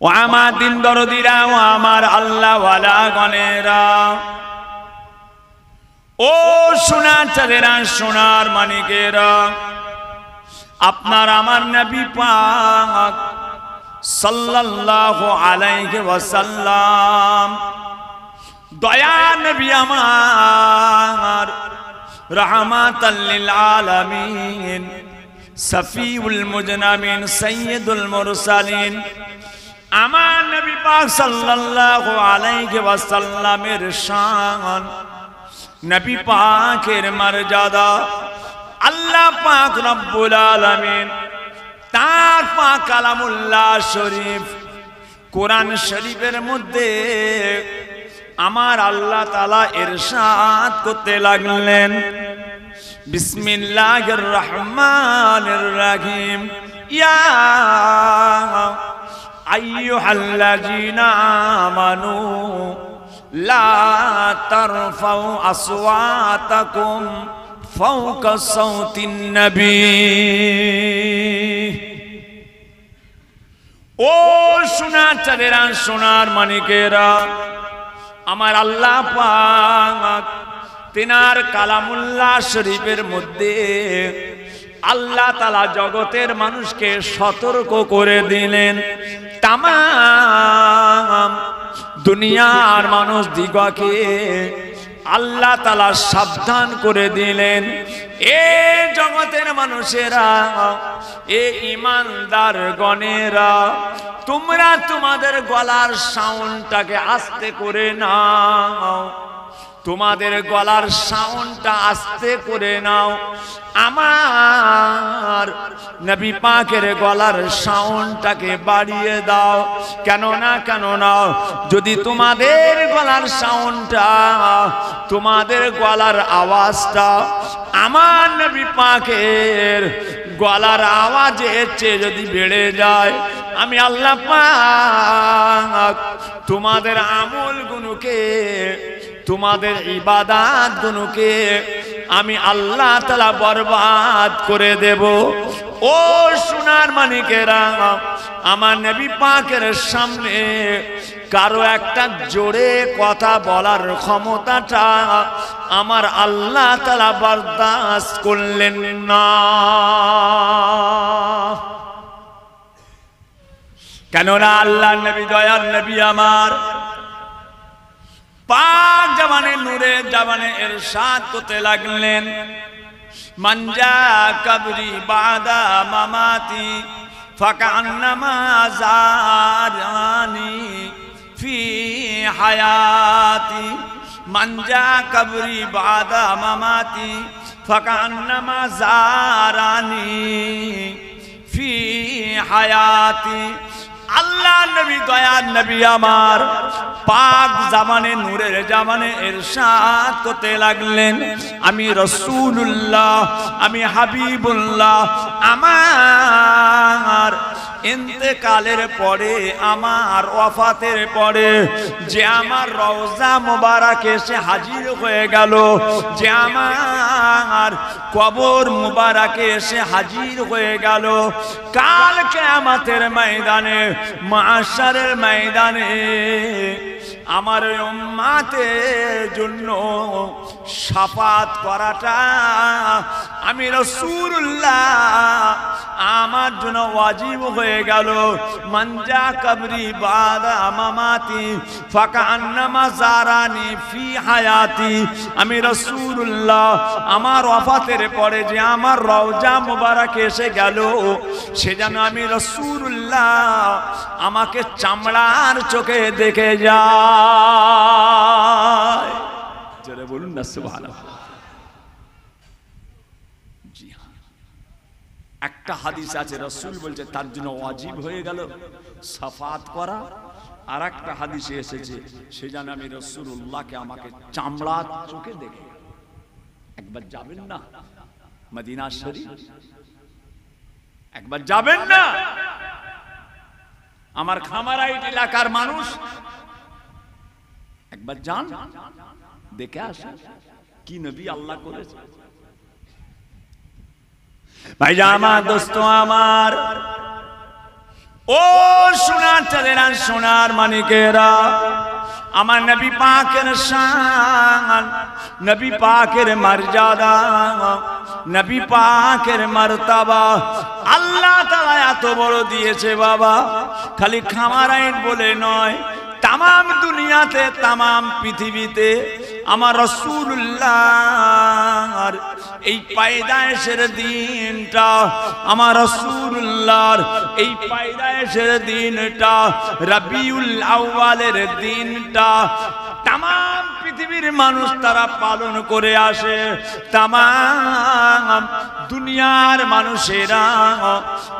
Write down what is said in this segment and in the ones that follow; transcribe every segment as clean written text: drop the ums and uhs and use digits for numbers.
ও আমার দিন দরদিরা, ও আমার আল্লাহ ওয়ালা গণেরা, ও সোনার চাঁদেরা, সোনার মানিকেরা, আপনার আমার নবী পাক সাল্লাল্লাহু আলাইহি ওয়াসাল্লাম, দয়া নবী আমার, রাহমাতাল লিল আলামিন, সফিউল মুজনামিন, সাইয়্যিদুল মুরসালিন, আমার নবী পাক সাল্লাল্লাহু আলাইহি ওয়াসাল্লামের শান, নবী পাকের মর্যাদা আল্লাহ পাক রব্বুল আলামিন তার পাক কালামুল্লাহ শরীফ কোরআন শরীফের মধ্যে আমার আল্লাহ তাআলা ইরশাদ করতে লাগলেন, বিসমিল্লাহির রহমানির রহিম, ইয়া আইয়ুহাল্লাযীনা আমানু লা তারফাউ আসওয়াতাকুম ফাওকা সাওতিন নবী। ও সোনার চাঁদেরা, সোনার মানিকেরা, আমার আল্লাহ পাক তিনার কালামুল্লাহ শরীফের মধ্যে আল্লাহ তাআলা জগতের মানুষকে সতর্ক করে দিলেন, তামাম দুনিয়ার মানুষ দিগকে আল্লাহ তাআলা সাবধান করে দিলেন, এ জগতের মানুষেরা, এ ঈমানদার গণেরা, তোমরা তোমাদের গলার সাউন্ডটাকে আস্তে করে নাও, তোমাদের গলার সাউন্ডটা আস্তে করে নাও। আমার নবী পাকের গলার সাউন্ডটাকে বাড়িয়ে দাও, কেননা যদি তোমাদের গলার সাউন্ডটা, তোমাদের গলার আওয়াজটা আমার নবী পাকের গলার আওয়াজের চেয়ে যদি বেড়ে যায়, আমি আল্লাহ পাক তোমাদের আমলগুলোকে, তোমাদের ইবাদত গুলোকে আমি আল্লাহ তাআলা বরবাদ করে দেব। ও সোনার মানিকেরা, আমার নবী পাকের সামনে কারো একটা জোরে কথা বলার ক্ষমতাটা আমার আল্লাহ তাআলা বরদাস্ত করলেন না। কেননা আল্লাহ নবী, দয়ার নবী আমার পাক জবানে, নূরে জবানে ইরশাদ করতে লাগলেন, মানজা কবরি বাদা মামাতি ফাকান্নামা জারানি ফি হায়াতি, মানজা কবরি বাদা মামাতি ফাকান্নামা জারানি ফি হায়াতি। আল্লাহ নবী, দয়ার নবী আমার পাক জামানে, নূরের জামানে ইরশাদ করতে লাগলেন, আমি রাসূলুল্লাহ, আমি হাবিবুল্লাহ, আমার ইন্তেকালের পরে, আমার ওয়াফাতের পরে যে আমার রওজা মুবারকে এসে হাজির হয়ে গেল, যে আমার কবর মুবারকে এসে হাজির হয়ে গেল, কাল কিয়ামতের ময়দানে, মাশারের ময়দানে আমার উম্মতের জন্য শাফাত করাটা আমি রাসূলুল্লাহ আমার জন্য ওয়াজিব হয়ে গেল। মানজা কবরি বাদা মামাতি ফাকান্নামা জারানি ফি হায়াতি, আমি রাসূলুল্লাহ আমার ওয়াফাতের পরে যে আমার রওজা মুবারক এসে গেল, সে যেন আমি রাসূলুল্লাহ আমাকে চামড়ার চোখে দেখে যায়। জোরে বলুন না সুবহানাল্লাহ। জি হ্যাঁ, একটা হাদিস আছে রাসূল বলছে তার জন্য ওয়াজিব হয়ে গেল শাফাত করা, আর একটা হাদিসে এসেছে সে যেন আমি রাসূলুল্লাহকে আমাকে চামড়ার চোখে দেখে। একবার যাবেন না মদিনা শরীফ? একবার যাবেন না? আমার খামারাইট এলাকার মানুষ একবার যান, দেখে আসেন কি নবী আল্লাহ করেছে। ভাইজান আমার, দোস্ত আমার, ও সোনার বাচ্চাদেরা, সোনার মানিকেরা, আমার নবী পাকের শান, নবী পাকের মর্যাদা, নবী পাকের মারতাবা আল্লাহ তাআলা এত বড় দিয়েছে বাবা। খালি খামারাইন বলে নয়, তামাম দুনিয়াতে, তামাম পৃথিবীতে আমার রাসূলুল্লাহর এই পায়দায়েশের দিনটা, আমার রাসূলুল্লাহর এই পায়দায়েশের দিনটা, রবিউল আউয়ালের দিনটা তামাম পৃথিবীর মানুষ তারা পালন করে আসে। তামাম দুনিয়ার মানুষেরা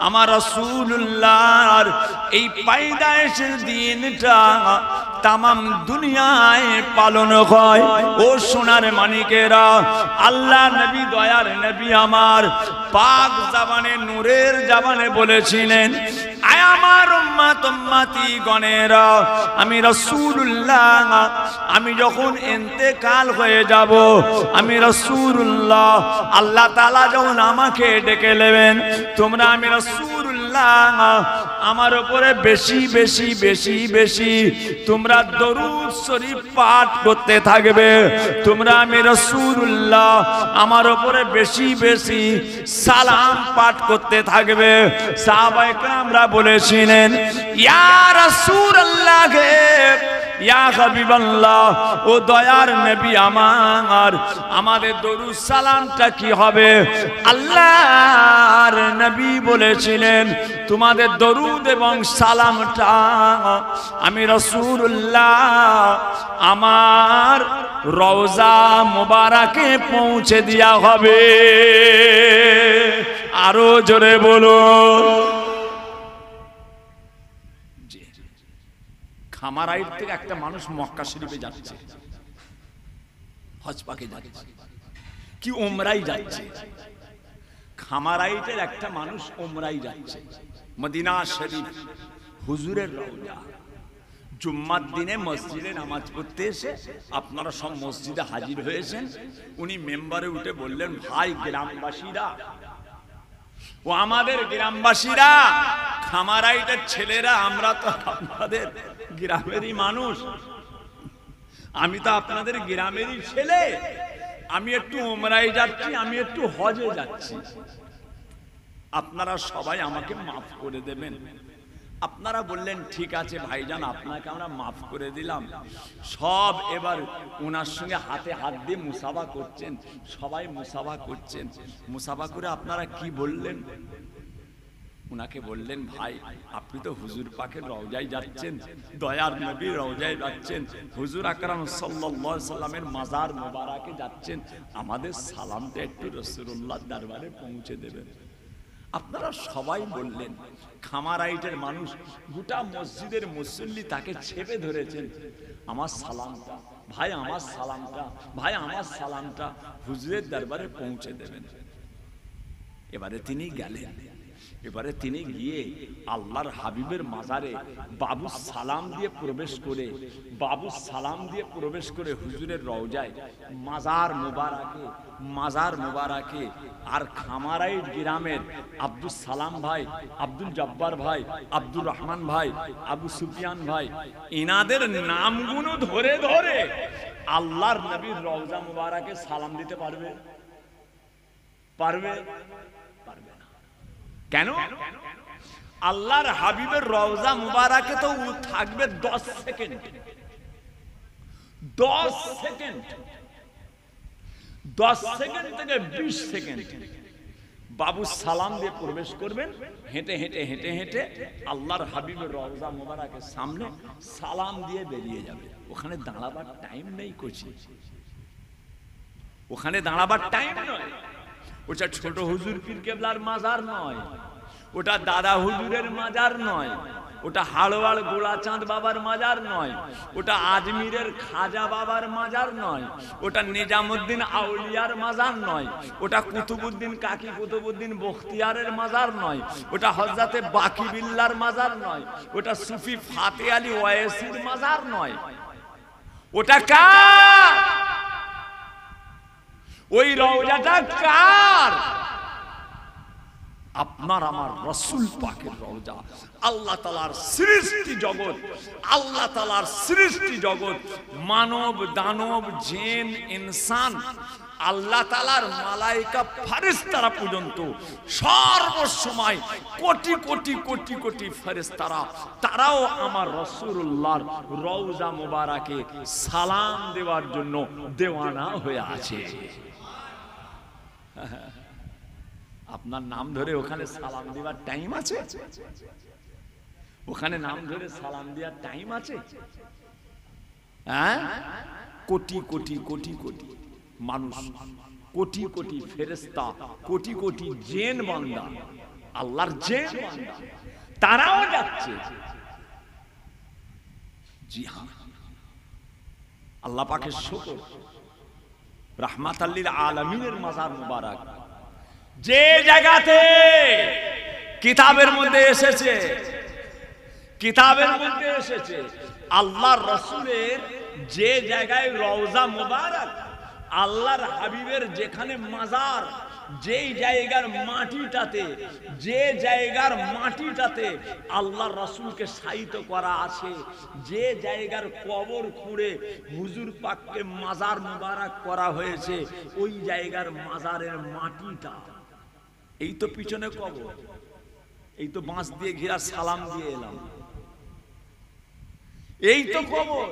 আমার রাসূলুল্লাহর এই পায়দায়েশের দিনটা তামাম দুনিয়ায় পালন হয়। ও সোনার মানিকেরা, আল্লাহ নবী, দয়ার নবী আমার পাক জবানে, নূরের জবানে বলেছিলেন, আয় আমার উম্মত উম্মতি গণেরা, আমি রাসূলুল্লাহ, আমি যখন ইন্তেকাল হয়ে যাব, আমি রাসূলুল্লাহ, আল্লাহ তাআলা যখন আমাকে ডেকে নেবেন, তোমরা আমি রাসূলুল্লাহ আমার উপরে বেশি বেশি বেশি বেশি তোমরা দরুদ শরীফ পাঠ করতে থাকবে। তোমরা আমি রাসূলুল্লাহ আমার উপরে বেশি বেশি সালাম পাঠ করতে থাকবে। সাহাবায়ে কেরামরা বলেছিলেন, ইয়া রাসূলুল্লাহ গে, ইয়া হাবিবাল্লাহ, ও দয়ার নবী আমার, আমাদের দরুদ সালামটা কি হবে? আল্লাহর নবী বলেছিলেন, তোমাদের দরুদ এবং সালামটা আমি রাসূলুল্লাহ আমার রওজা মুবারাকে পৌঁছে দেয়া হবে। আরো জোরে বলো। খামারাইট থেকে একটা মানুষ মক্কা শরীফে যাচ্ছে, হজ পাকে যাচ্ছে, কি উমরাই যাচ্ছে। খামারাইটের একটা মানুষ উমরাই যাচ্ছে মদিনা শরীফ, হুজুরের রওজা। জুম্মার দিনে মসজিদে নামাজ পড়তে এসে আপনারা সব মসজিদে হাজির হয়েছেন। উনি মেম্বারে উঠে বললেন, ভাই গ্রামবাসীরা, ও আমাদের গ্রামবাসীরা, খামারাইটের ছেলেরা, আমরা তো আপনাদের গ্রামেরই মানুষ, আমি তো আপনাদের গ্রামেরই ছেলে, আমি একটু উমরায় যাচ্ছি, আমি একটু হজে যাচ্ছি, আপনারা সবাই আমাকে মাফ করে দেবেন। আপনারা বললেন, ঠিক আছে ভাইজান, আপনাকে আমরা মাফ করে দিলাম। সব এবার ওনার সঙ্গে হাতে হাত দিয়ে মুসাফা করছেন, সবাই মুসাফা করছেন। মুসাফা করে আপনারা কি বললেন? উনাকে বললেন, ভাই আপনি তো হুজুর পাকের রওজায় যাচ্ছেন, দয়ার নবীর রওজায় যাচ্ছেন, হুজুর আকরাম সাল্লাল্লাহু আলাইহি সাল্লামের মাজার মোবারকে যাচ্ছেন, আমাদের সালামটা একটু রাসূলুল্লাহর দরবারে পৌঁছে দেবেন। আপনারা সবাই বললেন। খামারাইটের মানুষ, গোটা মসজিদের মুসল্লি তাকে ছেপে ধরেছেন, আমার সালামটা ভাই, আমার সালামটা ভাই, আমার সালামটা হুজুরের দরবারে পৌঁছে দেবেন। এবারে তিনি গেলেন। এবারে তিনি গিয়ে আল্লাহর হাবিবের মাজারে বাবু সালাম দিয়ে প্রবেশ করে, বাবু সালাম দিয়ে প্রবেশ করে হুজুরের রওজায় মাজার মুবারাকে আর খামারাইট গ্রামের আব্দুল সালাম ভাই, আব্দুল জব্বার ভাই, আব্দুর রহমান ভাই, আবু সুফিয়ান ভাই, এনাদের নামগুলো ধরে ধরে আল্লাহর নবীর রওজা মুবারাকে সালাম দিতে পারবে? পারবে? পারবে না। কেন? আল্লাহর হাবিবের রওজা মুবারাকে তো থাকবে 10 সেকেন্ড, 10 সেকেন্ড, 10 সেকেন্ড থেকে 20 সেকেন্ড বাবু সালাম দিয়ে প্রবেশ করবেন, হেঁটে হেঁটে হেঁটে হেঁটে আল্লাহর হাবিবের রওজা মুবারাকের সামনে সালাম দিয়ে বেরিয়ে যাবে। ওখানে দাঁড়াবার টাইম নেই কোচি, ওখানে দাঁড়াবার টাইম নয়। ওটা ছোট হুজুর পীর কেবলার মাজার নয়, ওটা দাদা হুজুরের মাজার নয়, ওটা হাড়োয়াড় গোলাচাঁদ বাবার মাজার নয়, ওটা আজমিরের খাজা বাবার মাজার নয়, ওটা নিজামুদ্দিন আউলিয়ার মাজার নয়, ওটা কুতুবুদ্দিন কাকি কুতুবুদ্দিন বখতিয়ারের মাজার নয়, ওটা হযরতে বাকি বিল্লার মাজার নয়, ওটা সুফি ফাতে আলী ওয়াইসির মাজার নয়। ওটা কার? ওই রওজাটা কার? আপনার আমার রাসূল পাকের রওজা। আল্লাহ তাআলার সৃষ্টি জগৎ, আল্লাহ তাআলার সৃষ্টি জগৎ, মানব দানব জিন ইনসান, আল্লাহ তাআলার মালায়েকা ফেরেশতারা পর্যন্ত সর্বসময় কোটি কোটি কোটি কোটি ফেরেশতারা তারাও আমার রাসূলুল্লাহর রওজা মুবারাকে সালাম দেওয়ার জন্য দেওয়ানা হয়ে আছে। আপনার নাম ধরে ওখানে সালাম দেওয়ার টাইম আছে? ওখানে নাম ধরে সালাম দেওয়ার টাইম আছে? হ্যাঁ, কোটি কোটি কোটি কোটি মানুষ, কোটি কোটি ফেরেশতা, কোটি কোটি জিন বান্দা, আল্লাহর জিন বান্দা, তারাও যাচ্ছে। জি হ্যাঁ, আল্লাহ পাকের শুকর, রাহমাতাল লিল আলামিনের মাজার মুবারক যে জায়গাতে কিতাবের মধ্যে এসেছে, কিতাবের মধ্যে এসেছে আল্লাহর রাসূলের যে জায়গায় রওজা মুবারক, আল্লাহর হাবিবের যেখানে মাজার, যেই জায়গার মাটিটাতে, যে জায়গার মাটিটাতে আল্লাহর রাসূলকে শায়িত করা আছে, যে জায়গার কবর খুঁড়ে হুজুর পাককে মাজার মুবারক করা হয়েছে, ওই জায়গার মাজারের মাটিটা, এই তো পিছনে কবর, এই তো বাঁশ দিয়ে ঘেরা, সালাম দিয়ে এলাম, এই তো কবর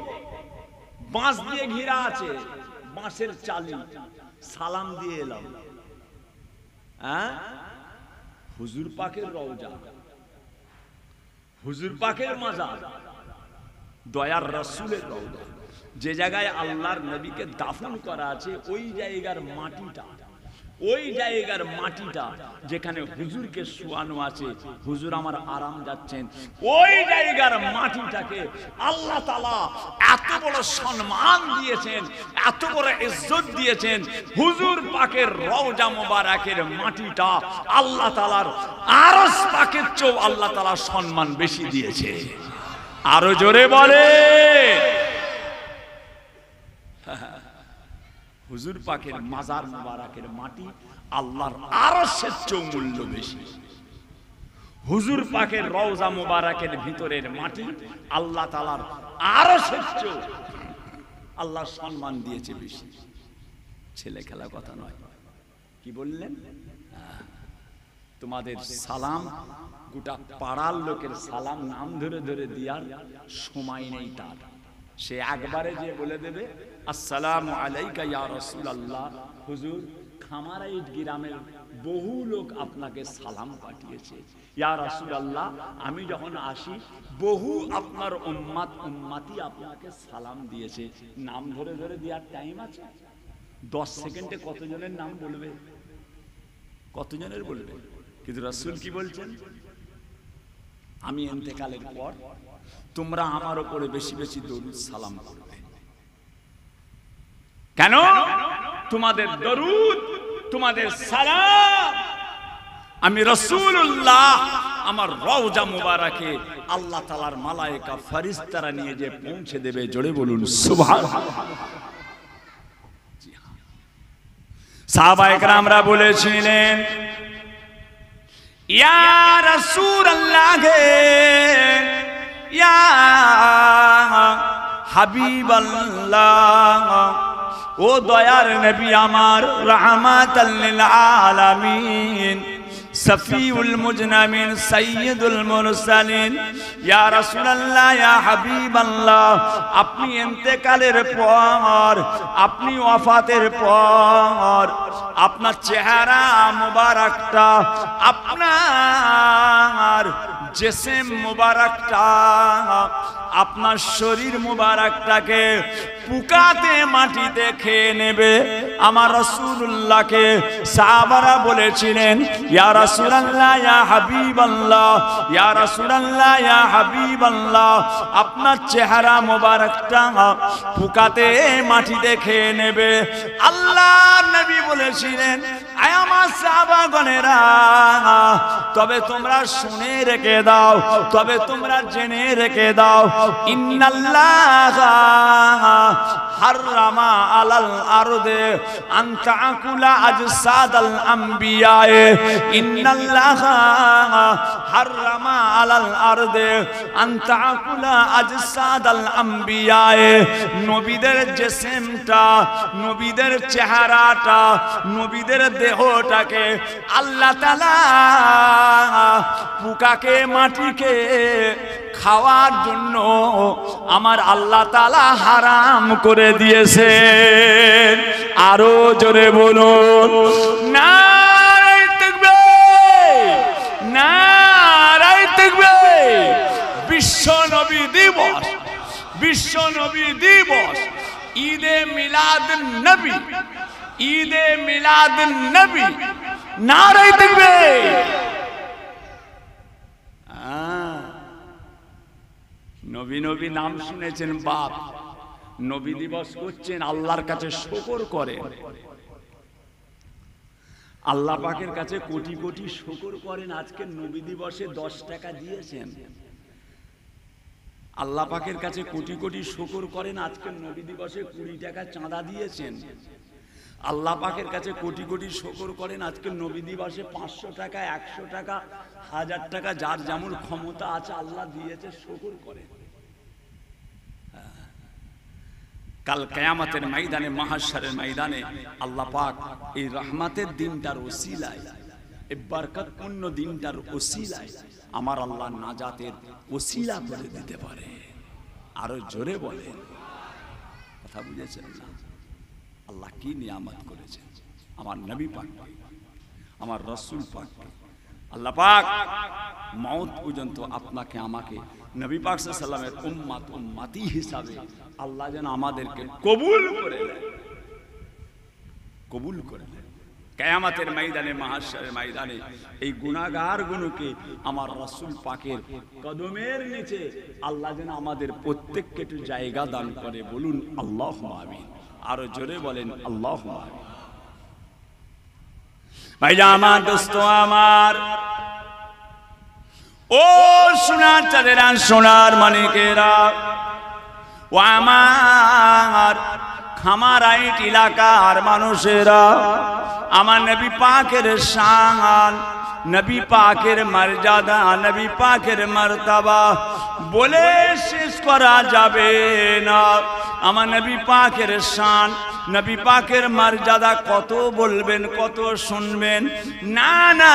বাঁশ দিয়ে ঘেরা আছে, বাঁশের চালি, সালাম দিয়ে এলাম। হ্যাঁ, হুজুর পাকের রওজা, হুজুর পাকের মাজার, দয়ার রাসূলের রওজা, যে জায়গায় আল্লাহর নবীকে দাফন করা আছে, ওই জায়গার মাটিটা, ওই জায়গার মাটিটা যেখানে হুজুরকে শোয়ানো আছে, হুজুর আমার আরাম যাচ্ছেন, ওই জায়গার মাটিটাকে আল্লাহ তাআলা এত বড় সম্মান দিয়েছেন, এত বড় ইজ্জত দিয়েছেন। হুজুর পাকের রওজা মুবারকের মাটিটা আল্লাহ তাআলার আরশ পাকের চেয়েও আল্লাহ তাআলা সম্মান বেশি দিয়েছে। আরো জোরে বলে, হুজুর পাকের মাজার মুবারকের মাটি আল্লাহর আরশের চেয়েও মূল্য বেশি। হুজুর পাকের রওজা মুবারকের ভিতরের মাটি আল্লাহ তাআলার আরশের চেয়েও আল্লাহ সম্মান দিয়েছে বেশি। ছেলে খেলা কথা নয়। কি বললেন? তোমাদের সালাম, গোটা পাড়ার লোকের সালাম নাম ধরে ধরে দেওয়ার সময় নেই তার। সে একবারে যে বলে দেবে আসসালামু আলাইকা ইয়া রাসূলুল্লাহ, হুজুর খামারাইট গ্রামের বহু লোক আপনাকে সালাম পাঠিয়েছে, ইয়া রাসূলুল্লাহ আমি যখন আসি বহু আপনার উম্মত উম্মতি আপনাকে সালাম দিয়েছে। নাম ধরে ধরে দেওয়ার টাইম আছে? 10 সেকেন্ডে কতজনের নাম বলবে? কতজনের বলবে? কিন্তু রাসূল কি বলছেন? আমি ইন্তেকালের পর তোমরা আমার উপরে বেশি বেশি দরুদ সালাম করবে। কেন? তোমাদের দরুদ, তোমাদের সালাম আমি রাসূলুল্লাহ আমার রওজা মুবারকে আল্লাহ তাআলার মালায়েকা ফেরেশতারা নিয়ে যে পৌঁছে দেবে। জোরে বলুন সুবহানাল্লাহ। সাহাবায়ে কেরামরা বলেছিলেন, ইয়া রাসূলুল্লাহ, ইয়া হাবিবাল্লাহ, ও দয়ার নবী আমার, রাহমাতাল লিল আলামিন, সফিউল মুজনামিন, সাইয়্যিদুল মুরসালিন, ইয়া রাসূলুল্লাহ, ইয়া হাবিবাল্লাহ, আপনি ইন্তেকালের পর, আপনি ওয়াফাতের পর আপনার চেহারা মুবারকটা, আপনার জিসম মুবারকটা, আপনার শরীর মুবারকটাকে পুকাতে মাটিতে খেয়ে নেবে। আমার রাসূলুল্লাহকে সাহাবারা বলেছিলেন, ইয়া রাসূলুল্লাহ, ইয়া হাবিবাল্লাহ, ইয়া রাসূলুল্লাহ, ইয়া হাবিবাল্লাহ, আপনার চেহারা মুবারকটা পুকাতে মাটিতে খেয়ে নেবে। আল্লাহর নবী বলেছিলেন, আয় আমার সাহাবাগণেরা, তবে তোমরা শুনে রেখে দাও, তবে তোমরা জেনে রেখে দাও, ইন্নাল্লাহ হাররামা আলাল আরদে আন তাকুলা আজসাদাল আম্বিয়া ইন্নাল্লাহা হাররামা আলাল আরদে আন তাকুলা আজসাদাল আম্বিয়া নবীদের জিসমটা নবীদের চেহারাটা নবীদের দেহটাকে আল্লাহ তাআলা পোকাকে মাটিকে খাওয়ার জন্য আমার আল্লাহ তাআলা হারাম করে দিয়েছে। আরো জোরে বলুন নারে তাকবীর, নারে তাকবীর। বিশ্ব নবী দিবস, বিশ্ব নবী দিবস, ঈদে মিলাদ নবী, ঈদে মিলাদ নবী, নারে তাকবীর। নবী নবী নাম শুনেছেন বাপ, নবী দিবস করছেন, আল্লাহর কাছে শুকর করেন, আল্লাহ পাকের কাছে কোটি কোটি শুকর করেন। আজকে নবী দিবসে 10 টাকা দিয়েছেন, আল্লাহ পাকের কাছে কোটি কোটি শুকর করেন। আজকে নবী দিবসে 20 টাকা চাঁদা দিয়েছেন, আল্লাহ পাকের কাছে কোটি কোটি শুকর করেন। আজকে নবী দিবসে 500 টাকা, 100 টাকা, 1000 টাকা, যার যেমন ক্ষমতা আছে আল্লাহ দিয়েছে, শুকর করেন। কাল কিয়ামতের ময়দানে, মাহশরের ময়দানে আল্লাহ পাক এই রহমতের দিনটার ওসিলায়, এই বরকতপূর্ণ দিনটার ওসিলায় আমার আল্লাহ নাজাতের ওসিলা করে দিতে পারে। আরো জোরে বলেন, কথা বুঝেছেন না? আল্লাহ কি নিয়ামত করেছেন আমার নবী পাককে, আমার রাসূল পাককে। আল্লাহ পাক মওত পর্যন্ত আপনাকে আমাকে নবী পাক সাল্লাল্লাহু আলাইহি ওয়াসাল্লামের উম্মত উম্মতি হিসাবে আল্লাহ যেন আমাদেরকে কবুল করে নেন, কবুল করে নেন। কিয়ামতের ময়দানে, মাহশরের ময়দানে এই গুনাহগার গুলোকে আমার রাসূল পাকের কদমের নিচে আল্লাহ যেন আমাদের প্রত্যেককে একটু জায়গা দান করে। বলুন আল্লাহুম্মা আমিন। আরো জোরে বলেন আল্লাহুম্মা আমিন। ভাইজান আমার, দোস্ত আমার, ও সোনার চাঁদেরা, সোনার মানিকেরা, ও আমার খামারাইট এলাকার মানুষেরা, আমার নবী পাকের শান, নবী পাকের মর্যাদা, নবী পাকের মর্তবা বলে শেষ করা যাবে না। আমার নবী পাকের শান, নবী পাকের মর্যাদা কত বলবেন, কত শুনবেন, না না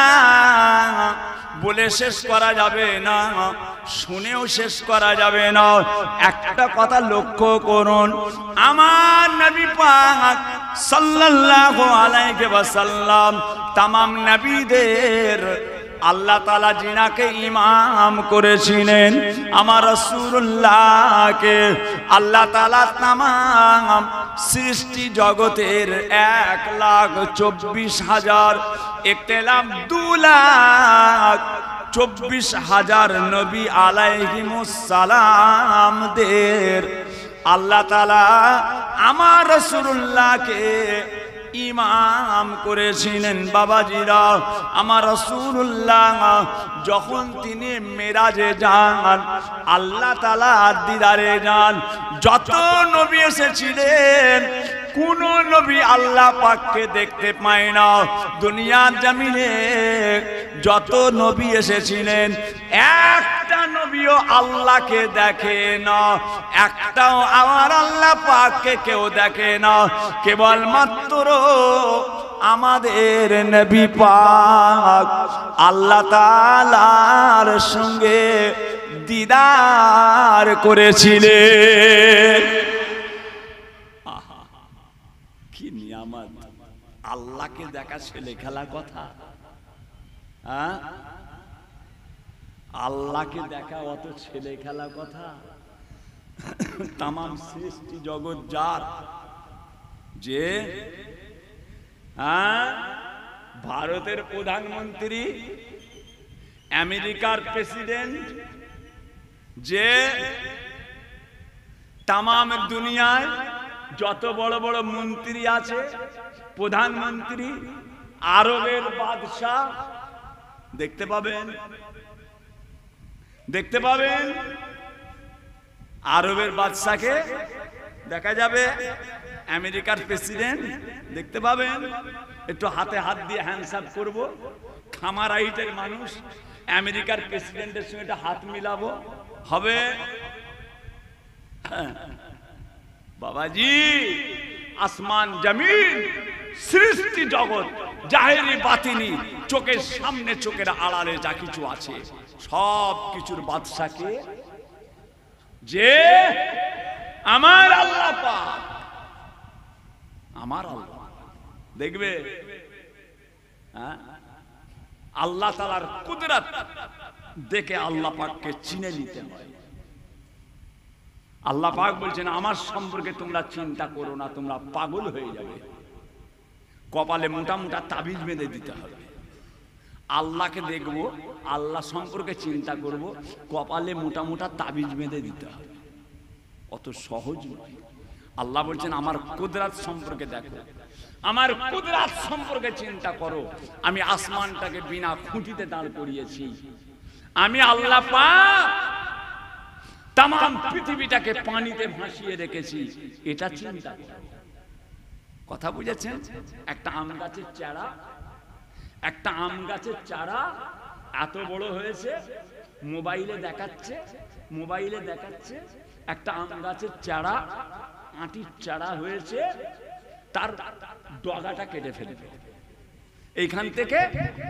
বলে শেষ করা যাবে না, শুনেও শেষ করা যাবে না। একটা কথা লক্ষ্য করুন, আমার নবী পাক সাল্লাল্লাহু আলাইহি ওয়াসাল্লাম তামাম নবীদের আল্লাহ তাআলা জিনাকে ইমাম করেছিলেন, আমার রাসূলুল্লাহকে আল্লাহ তাআলা তামাম সৃষ্টি জগতের 1,24,000 ইখতিলাফ 2,24,000 নবী আলাইহিমুস সালামদের আল্লাহ তাআলা আমার রাসূলুল্লাহকে ইমাম করেছিলেন। বাবাজিরা, আমার রাসূলুল্লাহ যখন তিনি মেরাজে যান, আল্লাহ তাআলা দিদারে যান, যত নবী এসেছিলেন কোন নবী আল্লাহ পাককে দেখতে পায় না। দুনিয়ার জমিনে যত নবী এসেছিলেন একটা নবীও আল্লাহকে দেখে না, একটাও আমার আল্লাহ পাককে কেউ দেখে না। কেবলমাত্র আমাদের নবী পাক আল্লাহ তাআলার সঙ্গে দিদার করেছিলেন। কি নিয়ামত! আল্লাহকে দেখা ছেলে খেলা কথা? হ্যাঁ, আল্লাহকে দেখা অত ছেলে খেলা কথা? তামাম সৃষ্টি জগৎ যার, যে ভারতের প্রধানমন্ত্রী, আমেরিকার প্রেসিডেন্ট, যে তামাম দুনিয়ায় যত বড় বড় মন্ত্রী আছে, প্রধানমন্ত্রী, আরবের বাদশাহ দেখতে পাবেন, দেখতে পাবেন। আরবের বাদশাকে দেখা যাবে আমেরিকার প্রেসিডেন্ট দেখতে পাবেন, একটু হাতে হাত দিয়ে হ্যান্ডসাপ করব, খামার হাইটের মানুষ আমেরিকার প্রেসিডেন্টের সঙ্গে একটা হাত মিলাবো, হবে? বাবাজি, আসমান জমিন সৃষ্টি জগৎ জাহেরি বাতিনি চোখের সামনে চোখের আড়ালে যা কিছু আছে সব কিছুর বাদশাকে যে আমার আল্লাহ পাক, আমার আল্লাহ দেখবে আল্লাহ তাআলার কুদরত দেখে আল্লাহ পাককে চিনে নিতে হয়। আল্লাহ পাক বলছেন আমার সম্পর্কে তোমরা চিন্তা করো না, তোমরা পাগল হয়ে যাবে। কপালে মোটা মোটা তাবিজ বেঁধে দিতে হবে। আল্লাহকে দেখব, আল্লাহ সম্পর্কে চিন্তা করব, কপালে মোটা মোটা তাবিজ বেঁধে দিতে হবে। অত সহজ নয়। আল্লাহ বলছেন আমার কুদরত সম্পর্কে দেখো, আমার কুদরত সম্পর্কে চিন্তা করো। আমি আসমানটাকে বিনা খুঁটিতে দাঁড় করিয়েছি, আমি আল্লাহ পাক তাম পৃথিবীটাকে পানিতে ভাসিয়ে রেখেছি, এটা চিন্তা করো। কথা বুঝেছেন? একটা আম গাছের চারা, একটা আম গাছের চারা এত বড় হয়েছে, মোবাইলে দেখাচ্ছে, মোবাইলে দেখাচ্ছে একটা আম গাছের চারা আটির চারা হয়েছে, তার ডগাটা কেটে ফেলবে। এইখান থেকে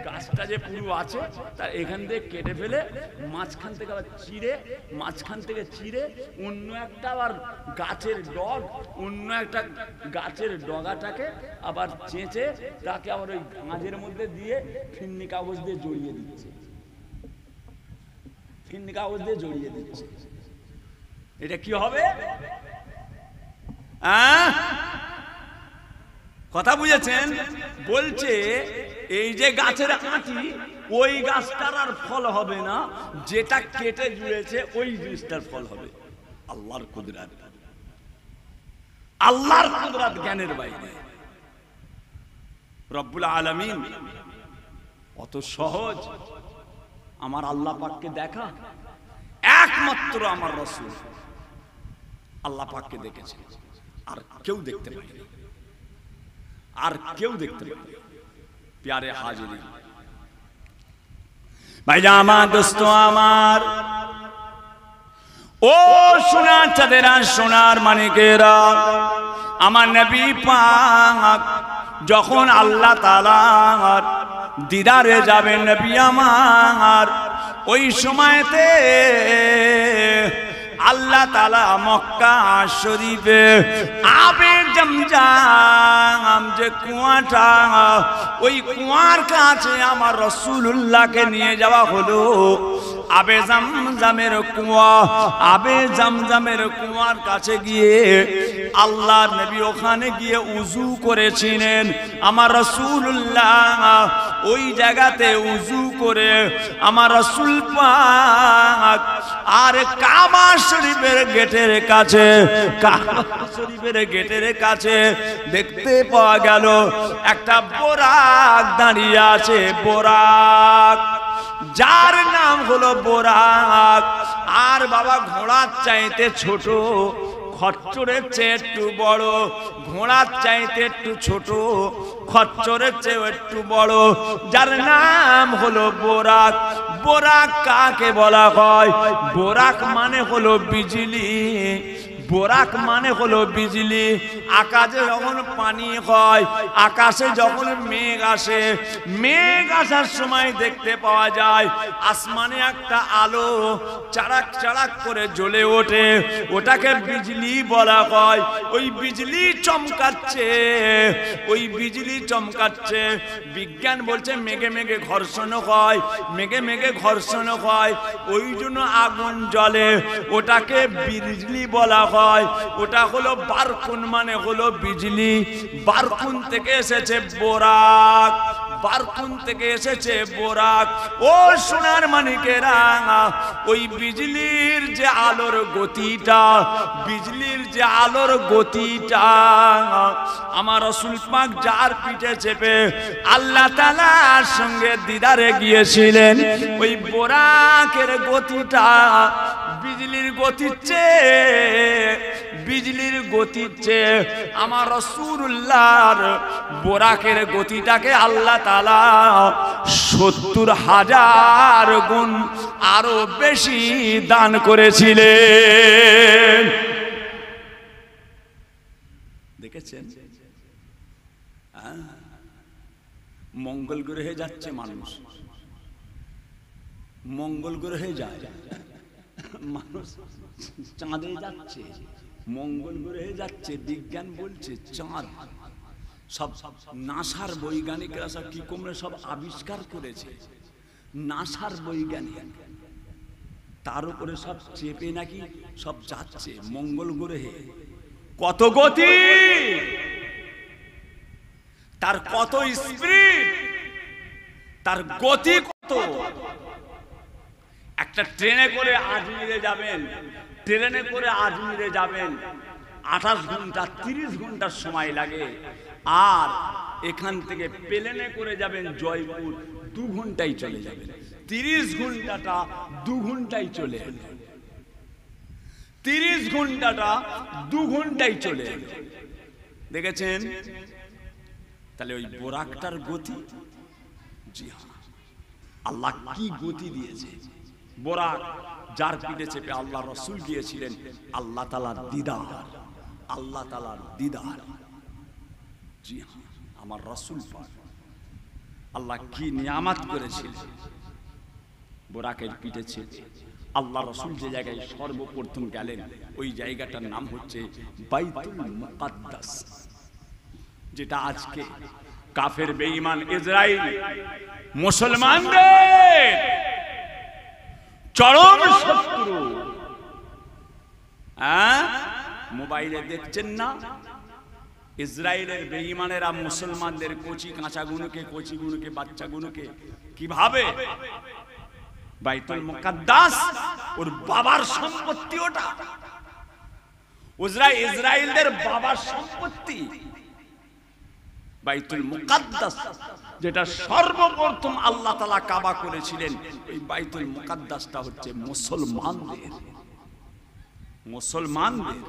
গাছটা যে পুরো আছে তার এখান থেকে কেটে ফেলে মাঝখান থেকে আবার চিড়ে, মাঝখান থেকে চিড়ে অন্য একটা আবার গাছের ডগ, অন্য একটা গাছের ডগাটাকে আবার চেঁচে তাকে আবার ওই গাছের মধ্যে দিয়ে ফিন্নি কাগজ দিয়ে জড়িয়ে দিচ্ছে, ফিন্নি কাগজ দিয়ে জড়িয়ে দিচ্ছে। এটা কি হবে? কথা বুঝেছেন? বলছে এই যে গাছের আঁটি, ওই গাছটার আর ফল হবে না, যেটা কেটে জুড়েছে ওই জিনিসটার ফল হবে। আল্লাহর কুদরত, আল্লাহর কুদরত জ্ঞানের বাইরে। রব্বুল আলামিন অত সহজ আমার আল্লাহ পাককে দেখা, একমাত্র আমার রাসূল আল্লাহ পাককে দেখেছে, আর কেউ দেখতে পায়নি, আর কেউ দেখতে পায়নি। প্যারে হাজিরিন, ভাইজান আমার, দোস্ত আমার, ও সোনার চাঁদেরা, সোনার মানিকেরা, আমার নবী পাক যখন আল্লাহ তাআলার দিদারে যাবেন নবী আমার, ওই সময়তে আল্লাহ তাআলা মক্কা শরীফে আবে জমজম যে কুয়াটা, ওই কুয়ার কাছে আমার রাসূলুল্লাহকে নিয়ে যাওয়া হলো। আবে জমজমের কুয়া, আবে জমজমের কুয়ার কাছে গিয়ে আল্লাহর নবী ওখানে গিয়ে উযু করেছিলেন। আমার রাসূলুল্লাহ ওই জায়গাতে উযু করে আমার রাসূল পাক আর কাবা শরীফের গেটের কাছে, কাবা শরীফের গেটের কাছে দেখতে পাওয়া গেল একটা বোরাক দাঁড়িয়ে আছে। বোরাক, যার নাম হলো বোরাক। আর বাবা ঘোড়ার চাইতে ছোট, খচ্চরের চেয়ে একটু বড়, ঘোড়ার চাইতে একটু ছোট, খচ্চরের চেয়ে একটু বড়, যার নাম হলো বোরাক। বোরাক কাকে বলা হয়? বোরাক মানে হলো বিজলি। বোরাক মানে হলো বিজলি। আকাশে যখন পানি হয়, আকাশে যখন মেঘ আসে, মেঘ আসার সময় দেখতে পাওয়া যায় আসমানে একটা আলো চাড়াক চাড়াক করে জ্বলে ওঠে, ওটাকে বিজলি বলা হয়। ওই বিজলি চমকাচ্ছে, ওই বিজলি চমকাচ্ছে। বিজ্ঞান বলছে মেঘে মেঘে ঘর্ষণ হয়, মেঘে মেঘে ঘর্ষণ হয়, ওই জন্য আগুন জ্বলে, ওটাকে বিজলি বলা হয়। ওটা হলো বারকুন, মানে হলো বিজলি। বারকুন থেকে এসেছে বোরাক, বারকুন থেকে এসেছে বোরাক। ও সোনার মানিকেরা, ওই বিজলির যে আলোর গতিটা, বিজলির যে আলোর গতিটা, আমার রাসূল পাক যার পিঠে চেপে আল্লাহ তাআলার সঙ্গে দিদারে গিয়েছিলেন, ওই বোরাকের গতিটা বিজলির গতির চেয়ে আমার রাসূলুল্লাহর বোরাকের গতিটাকে আল্লাহ তাআলা ৭০,০০০ গুণ আরো বেশি দান করেছিলেন। দেখেছেন? মঙ্গল গ্রহে যাচ্ছে মানুষ, মঙ্গল গ্রহে যায় মানুষ, চাঁদে যাচ্ছে, মঙ্গল গ্রহে যাচ্ছে, বিজ্ঞান বলছে চাঁদ। সব নাসার বৈজ্ঞানিকরা সব কি কমরে সব আবিষ্কার করেছে, নাসার বৈজ্ঞানিক তার উপরে সব চেপে নাকি সব যাচ্ছে মঙ্গল গ্রহে। কত গতি, তার কত স্পিড, তার গতি কত। একটা ট্রেনে করে আজমিরে যাবেন, ট্রেনে করে আজমিরে যাবেন 28 ঘন্টা 30 ঘন্টার সময় লাগে, আর এখান থেকে প্লেনে করে যাবেন জয়পুর 2 ঘন্টায় চলে যাবেন। 30 ঘন্টাটা 2 ঘন্টায় চলে এলো, 30 ঘন্টাটা 2 ঘন্টায় চলে এলো। দেখেছেন? তাহলে ওই বোরাকটার গতি, জি হ্যাঁ, আল্লাহ কি গতি দিয়েছে। বোরাক যার পিঠে চেপে আল্লাহ রাসূল গিয়েছিলেন, আল্লাহ তাআলার দিদার, আল্লাহ তাআলার দিদার। জি হ্যাঁ, আমার রাসূল পাক আল্লাহ কি নিয়ামত করেছিলেন বোরাকের পিঠে চেপে। আল্লাহ রাসূল যে জায়গায় সর্বপ্রথম গেলেন ওই জায়গাটার নাম হচ্ছে বাইতুল মুকাদ্দাস, যেটা আজকে কাফের বেঈমান ইসরাইল মুসলমানদের চরম শত্রু। মোবাইলে দেখছেন না, ইসরায়েলের বেঈমানেরা মুসলমানদের কচি কাঁচাগুলোকে, কচিগুলোকে, বাচ্চাগুলোকে কিভাবে বাইতুল মুকাদ্দাস, ওর বাবার সম্পত্তি, ওটা ইসরায়েলদের বাবার সম্পত্তি বাইতুল মুকাদ্দাস, যেটা সর্বপ্রথম আল্লাহ তাআলা কাবা করেছিলেন। ওই বাইতুল মুকাদ্দাসটা হচ্ছে মুসলমানদের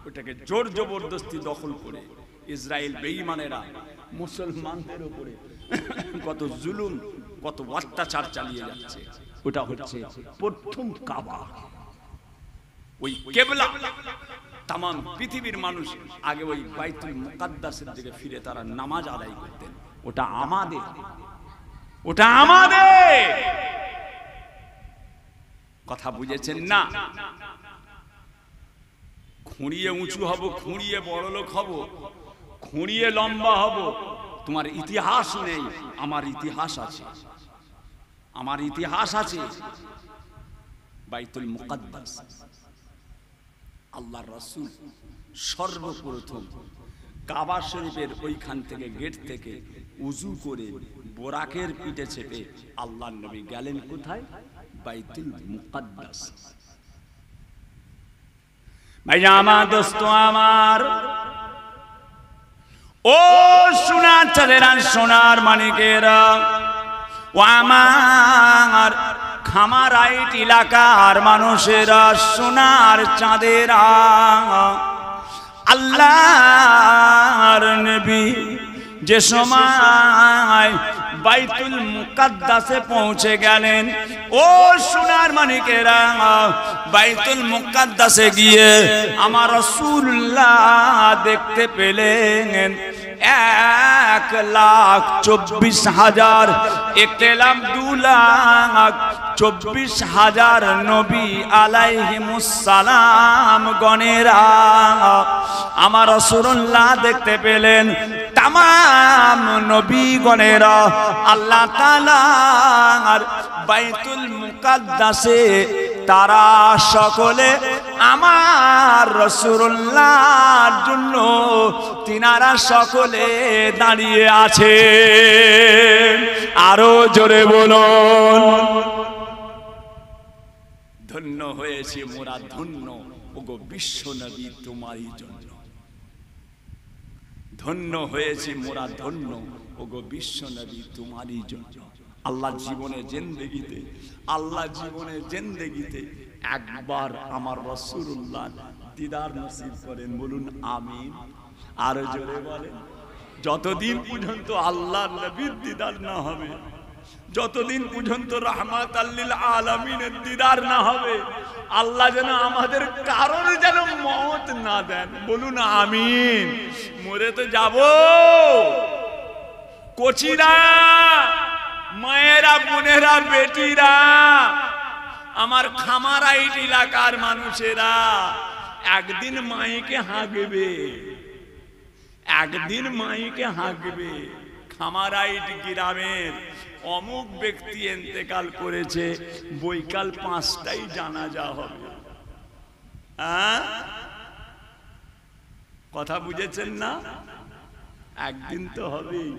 ওটাকে জোর জবরদস্তি দখল করে ইসরায়েল বেঈমানেরা মুসলমানদের উপরে কত জুলুম, কত অত্যাচার চালিয়ে যাচ্ছে। ওটা হচ্ছে প্রথম কাবা, ওই কিবলা। তাম পৃথিবীর মানুষ আগে ওই বাইতুল মুকাদ্দাসের দিকে ফিরে তারা নামাজ আদায় করতেন। ওটা আমাদের, ওটা আমাদের। কথা বুঝেছেন না? খুঁড়িয়ে উঁচু হব, খুঁড়িয়ে বড়লোক হব, খুঁড়িয়ে লম্বা হব, তোমার ইতিহাস নেই, আমার ইতিহাস আছে, আমার ইতিহাস আছে। বাইতুল মুকাদ্দাস আল্লাহর রাসূল সর্বপ্রথম কাবা শরীফের ওইখান থেকে গেট থেকে উজু করে বোরাকের পিঠে চেপে আল্লাহর নবী গেলেন কোথায়? বাইতুল মুকাদ্দাস। ভাইয়া আমার, দোস্ত আমার, ও সোনার চাঁদেরা, সোনার মানিকেরা, ও আমার খামারাইট এলাকার মানুষেরা, সোনার চাঁদেরা, আল্লাহর নবী যে সময় বাইতুল মুকাদ্দাসে পৌঁছে গেলেন, ও সোনার মানিকেরা, বাইতুল মুকাদ্দাসে গিয়ে আমার রাসূলুল্লাহ দেখতে পেলেন 1,24,000, একলাম 2,24,000 নবী আলাইহিমুস সালাম গণেরা আমার রাসূলুল্লাহ দেখতে পেলেন। তামাম নবী গণেরা আল্লাহ তাআলার বাইতুল মুকাদ্দাসে তারা সকলে আমার রাসূলুল্লাহর জন্য তিনারা সকলে দাঁড়িয়ে আছে। আরো জোরে বলুন, ধন্য হয়েছে মোরা, ধন্য ওগো বিশ্ব নবী তোমারই জন্য। ধন্য হয়েছে মোরা, ধন্য ওগো বিশ্ব নবী তোমারই জন্য। আল্লাহ জীবনে জিন্দেগিতে, আল্লাহ জীবনে জিন্দেগিতে একবার আমার রাসূলুল্লাহ দিদার নসিব করেন, বলুন আমিন। আরো জোরে বলেন। যতদিন পর্যন্ত আল্লাহর নবীর দিদার না হবে, যতদিন পর্যন্ত রাহমাতাল লিল আলামিনের দিদার না হবে, আল্লাহ যেন আমাদের কারোর যেন মওত না দেন, বলুন আমিন। মরে তো যাব, কচিরা, মায়েরা, বোনেরা, বেটিরা, আমার খামারাইট এলাকার মানুষেরা একদিন মাইকে হাঁকবে, একদিন মাইকে হাঁকবে, খামারাইট গ্রামের অমুক ব্যক্তি ইন্তেকাল করেছে, বৈকাল 5টায় জানাজা হবে। কথা বুঝেছেন না? একদিন তো হবেই,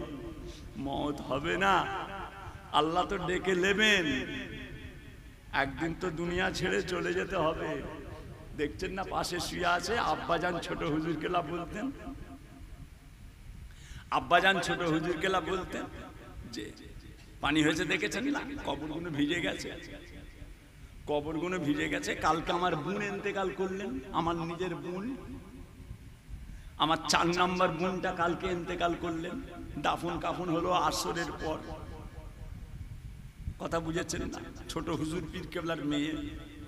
মওত হবে না? আল্লাহ তো ডেকে নেবেন, একদিন তো দুনিয়া ছেড়ে চলে যেতে হবে। দেখছেন না পাশে শুয়ে আছে, আব্বাজান ছোট হুজুর কেলা বলতেন, আব্বাজান ছোট হুজুর কেলা বলতেন যে পানি হয়েছে দেখেছেন না, কবরগুলো ভিজে গেছে, কবরগুলো ভিজে গেছে। কালকে আমার বোন ইন্তেকাল করলেন, আমার নিজের বোন, আমার 4 নম্বর বোনটা কালকে ইন্তেকাল করলেন। দাফন কাফন হলো আসরের পর। কথা বুঝেছেন না? ছোট হুজুর পীর কেবলার মেয়ে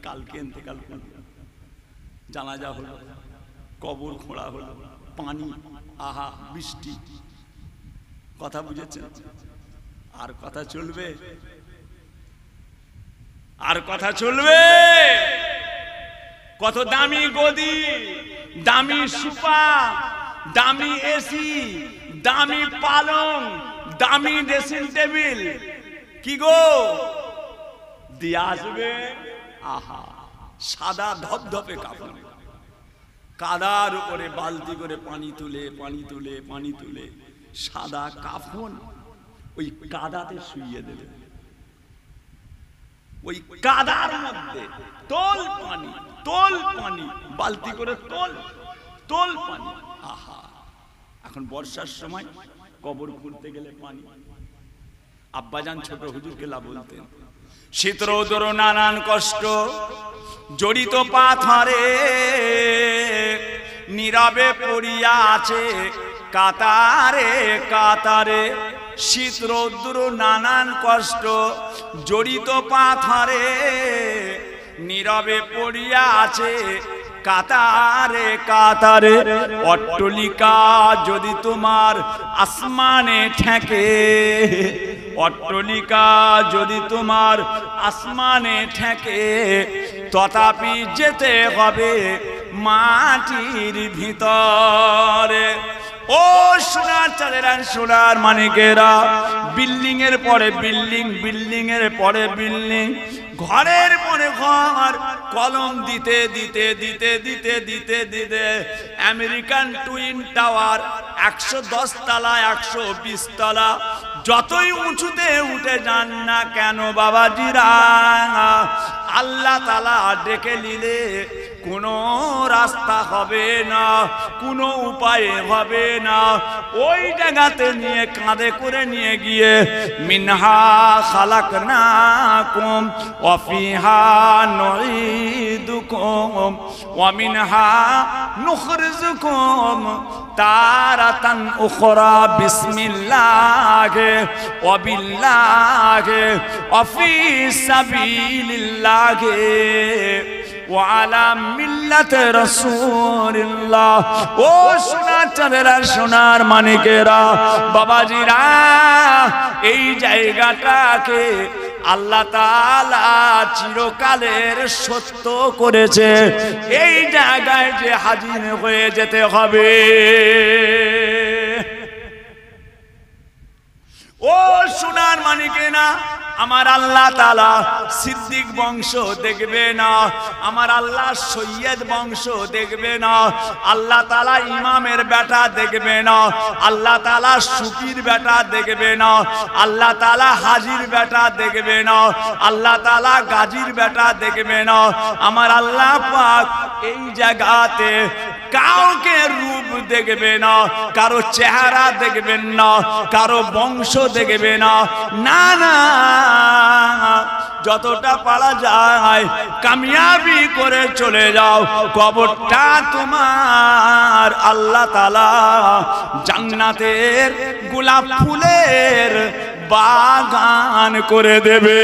কালকে ইন্তেকাল করলেন, জানাজা হলো, কবর খোঁড়া হলো, পানি, আহা বৃষ্টি। কথা বুঝেছেন? আর কথা চলবে? আর কথা চলবে? কত দামি গদি, দামি সোফা, দামি এসি, দামি পালং, দামি ড্রেসিং টেবিল, কি গো দিয়ে আসবে? আহা, সাদা ধপধপে কাপড়, কাদার উপরে বালতি করে পানি তুলে, পানি তুলে, পানি তুলে, সাদা কাফন ওই কাদাতে শুইয়ে দেবে, ওই কাদার মধ্যে তোল পানি, তোল পানি, বালতি করে তোল, তোল পানি। আহা, এখন বর্ষার সময় কবর খুঁড়তে গেলে পানি। আব্বাজান ছোট হুজুর কেলা বলতেন, শীত রৌদ্র নানান কষ্ট জড়িত পাথরে, নীরবে পড়িয়া আছে কাতারে কাতারে। শীত রৌদ্র নানান কষ্ট জড়িত পাথরে, নীরবে পড়িয়া আছে কাতারে কাতারে। অট্টলিকা যদি তোমার আসমানে ঠেকে, অট্টলিকা যদি তোমার আসমানে ঠেকে, তথাপি যেতে হবে মাটির ভিতরে। ও সোনার চাঁদেরা, সোনার মানিকেরা, বিল্ডিং এর পরে বিল্ডিং, বিল্ডিং এর পরে বিল্ডিং, ঘরের পরে ঘর, কলম দিতে দিতে দিতে দিতে দিতে দিতে আমেরিকান টুইন টাওয়ার 110 তলা, 120 তলা, যতই উঁচুতে উঠে যান না কেন বাবাজিরা, আল্লাহ তাআলা ডেকে নিলে কোনো রাস্তা হবে না, কোনো উপায় হবে না। ওই জায়গাতে নিয়ে কাঁধে করে নিয়ে গিয়ে মিনহা খালাকনাকুম ওয়া ফিহা নুঈদুকুম ওয়া মিনহা নুখরিজুকুম তারাতান উখরা বিসমিল্লাহি ওয়া বিল্লাহি ওয়া ফি সাবিলিল্লাহি ওয়ালা মিল্লাতে রাসূলিল্লাহ। ও সোনার চাঁদেরা, সোনার মানিকেরা, বাবাজিরা, এই জায়গাটাকে আল্লাহ তাআলা চিরকালের সত্য করেছে। এই জায়গায় যে হাজির হয়ে যেতে হবে। ও সোনার মানিকেরা, আমার আল্লাহ তাআলা সিদ্দিক বংশ দেখবে না, আমার আল্লাহ সৈয়দ বংশ দেখবে না, আল্লাহ তাআলা ইমামের বেটা দেখবে না, আল্লাহ তাআলা সুফির বেটা দেখবে না, আল্লাহ তাআলা হাজির বেটা দেখবে না, আল্লাহ তাআলা গাজীর বেটা দেখবে না। আমার আল্লাহ পাক এই জায়গাতে কাউকে রূপ দেখবে না, কারো চেহারা দেখবেন না, কারো বংশ দেখবে না, না না, যতটা পারা যায় কামিয়াবি করে চলে যাও, কবরটা তোমার আল্লাহ তাআলা জান্নাতের গোলাপ ফুলের বাগান করে দেবে।